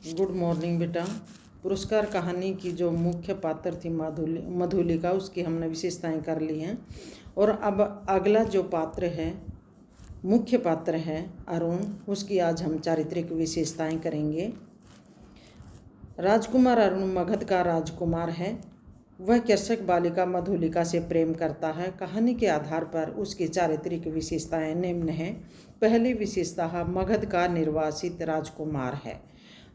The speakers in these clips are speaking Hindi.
गुड मॉर्निंग बेटा। पुरस्कार कहानी की जो मुख्य पात्र थी मधुलिका, उसकी हमने विशेषताएं कर ली हैं। और अब अगला जो पात्र है, मुख्य पात्र है अरुण, उसकी आज हम चारित्रिक विशेषताएं करेंगे। राजकुमार अरुण मगध का राजकुमार है। वह कृषक बालिका मधुलिका से प्रेम करता है। कहानी के आधार पर उसकी चारित्रिक विशेषताएं निम्न हैं। पहली विशेषता, मगध का निर्वासित राजकुमार है।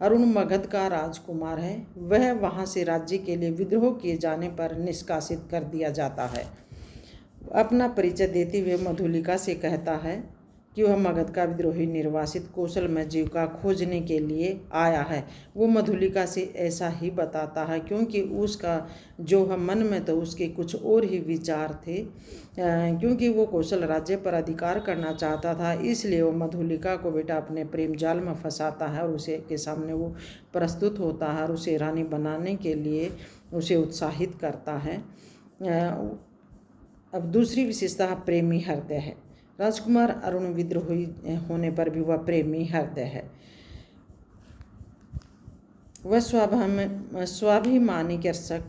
अरुण मगध का राजकुमार है। वह वहां से राज्य के लिए विद्रोह किए जाने पर निष्कासित कर दिया जाता है। अपना परिचय देते हुए मधुलिका से कहता है कि वह मगध का विद्रोही निर्वासित कौशल में जीविका खोजने के लिए आया है। वो मधुलिका से ऐसा ही बताता है क्योंकि उसका जो है मन में तो उसके कुछ और ही विचार थे। क्योंकि वो कौशल राज्य पर अधिकार करना चाहता था, इसलिए वो मधुलिका को बेटा अपने प्रेम जाल में फंसाता है और उसे के सामने वो प्रस्तुत होता है और उसे रानी बनाने के लिए उसे उत्साहित करता है। अब दूसरी विशेषता प्रेमी हृदय है। राजकुमार अरुण विद्रोही होने पर भी वह प्रेमी हृदय है। वह स्वाभिमानी कृषक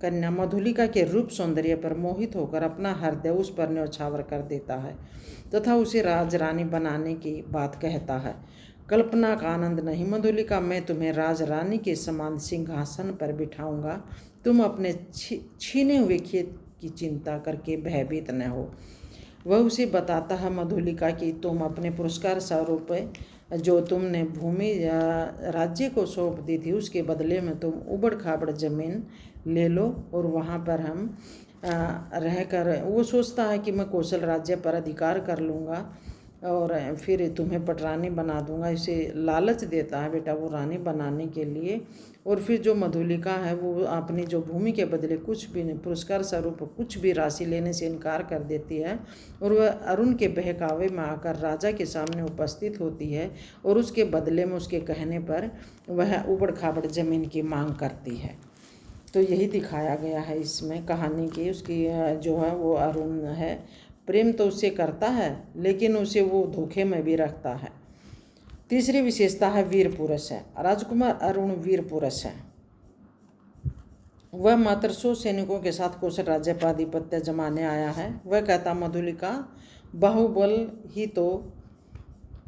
कन्या मधुलिका के रूप सौंदर्य पर मोहित होकर अपना हृदय उस पर न्यौछावर कर देता है तथा उसे राजरानी बनाने की बात कहता है। कल्पना का आनंद नहीं मधुलिका, मैं तुम्हें राजरानी के समान सिंहासन पर बिठाऊंगा। तुम अपने छीने हुए खेत की चिंता करके भयभीत न हो। वह उसे बताता है मधुलिका कि तुम अपने पुरस्कार स्वरूप जो तुमने भूमि राज्य को सौंप दी थी, उसके बदले में तुम उबड़ खाबड़ जमीन ले लो और वहाँ पर हम रहकर, वो सोचता है कि मैं कौशल राज्य पर अधिकार कर लूँगा और फिर तुम्हें पटरानी बना दूंगा। इसे लालच देता है बेटा वो रानी बनाने के लिए। और फिर जो मधुलिका है वो अपनी जो भूमि के बदले कुछ भी पुरस्कार स्वरूप कुछ भी राशि लेने से इनकार कर देती है और वह अरुण के बहकावे में आकर राजा के सामने उपस्थित होती है और उसके बदले में उसके कहने पर वह उबड़ खाबड़ जमीन की मांग करती है। तो यही दिखाया गया है इसमें कहानी की। उसकी जो है वो अरुण है, प्रेम तो उससे करता है लेकिन उसे वो धोखे में भी रखता है। तीसरी विशेषता है वीर पुरुष है। राजकुमार अरुण वीर पुरुष है। वह मात्र 100 सैनिकों के साथ कौशल राज्य पर आधिपत्य जमाने आया है। वह कहता मधुलिका, बाहुबल ही तो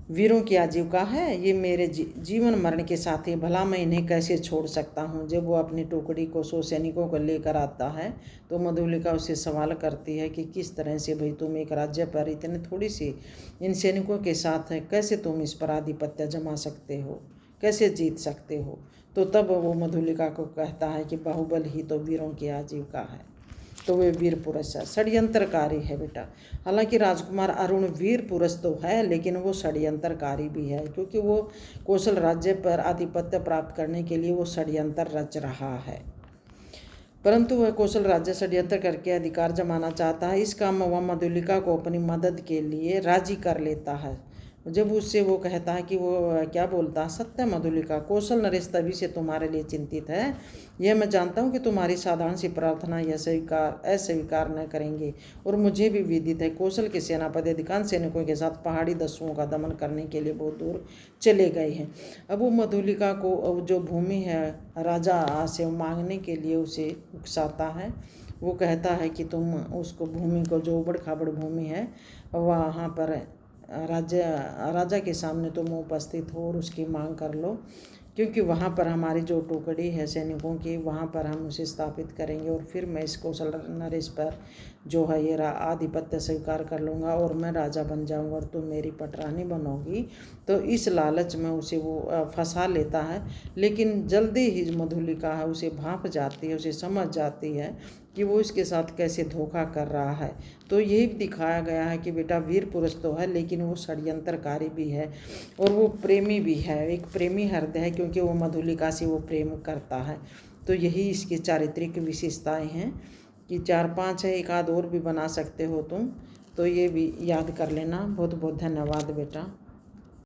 वीरों की आजीविका है। ये मेरे जीवन मरण के साथी, भला मैं इन्हें कैसे छोड़ सकता हूँ। जब वो अपनी टुकड़ी को 100 सैनिकों को लेकर आता है तो मधुलिका उससे सवाल करती है कि किस तरह से भाई तुम एक राज्य पर इतने थोड़ी सी इन सैनिकों के साथ है, कैसे तुम इस पर आधिपत्य जमा सकते हो, कैसे जीत सकते हो। तो तब वो मधुलिका को कहता है कि बाहुबल ही तो वीरों की आजीविका है। तो वे वीर पुरुष है, षड्यंत्रकारी है बेटा। हालांकि राजकुमार अरुण वीर पुरुष तो है लेकिन वो षड्यंत्रकारी भी है, क्योंकि वो कौशल राज्य पर आधिपत्य प्राप्त करने के लिए वो षड्यंत्र रच रहा है। परंतु वह कौशल राज्य षड्यंत्र करके अधिकार जमाना चाहता है। इस काम में वह मधुलिका को अपनी मदद के लिए राजी कर लेता है। जब उससे वो कहता है कि वो क्या बोलता है, सत्य मधुलिका, कौशल नरेश तभी से तुम्हारे लिए चिंतित है। यह मैं जानता हूँ कि तुम्हारी साधारण सी प्रार्थना यह अस्वीकार न करेंगे और मुझे भी विदित है कौशल के सेनापति अधिकांश सैनिकों के साथ पहाड़ी दस्युओं का दमन करने के लिए बहुत दूर चले गए हैं। अब वो मधुलिका को जो भूमि है राजा से मांगने के लिए उसे उकसाता है। वो कहता है कि तुम उसको भूमि को, जो उबड़ खाबड़ भूमि है, वहाँ पर राजा के सामने तुम उपस्थित हो और उसकी मांग कर लो, क्योंकि वहाँ पर हमारी जो टुकड़ी है सैनिकों की, वहाँ पर हम उसे स्थापित करेंगे और फिर मैं इस कौशल नरेश पर जो है ये आधिपत्य स्वीकार कर लूँगा और मैं राजा बन जाऊँगा और तुम मेरी पटरानी बनोगी। तो इस लालच में उसे वो फंसा लेता है। लेकिन जल्दी ही मधुलिका है उसे भांप जाती है, उसे समझ जाती है कि वो इसके साथ कैसे धोखा कर रहा है। तो यही दिखाया गया है कि बेटा वीर पुरुष तो है लेकिन वो षड्यंत्रकारी भी है और वो प्रेमी भी है, एक प्रेमी हृदय है, क्योंकि वो मधुलिका से वो प्रेम करता है। तो यही इसकी चारित्रिक विशेषताएं हैं कि 4-5 है, एक आध और भी बना सकते हो तुम, तो ये भी याद कर लेना। बहुत बहुत धन्यवाद बेटा।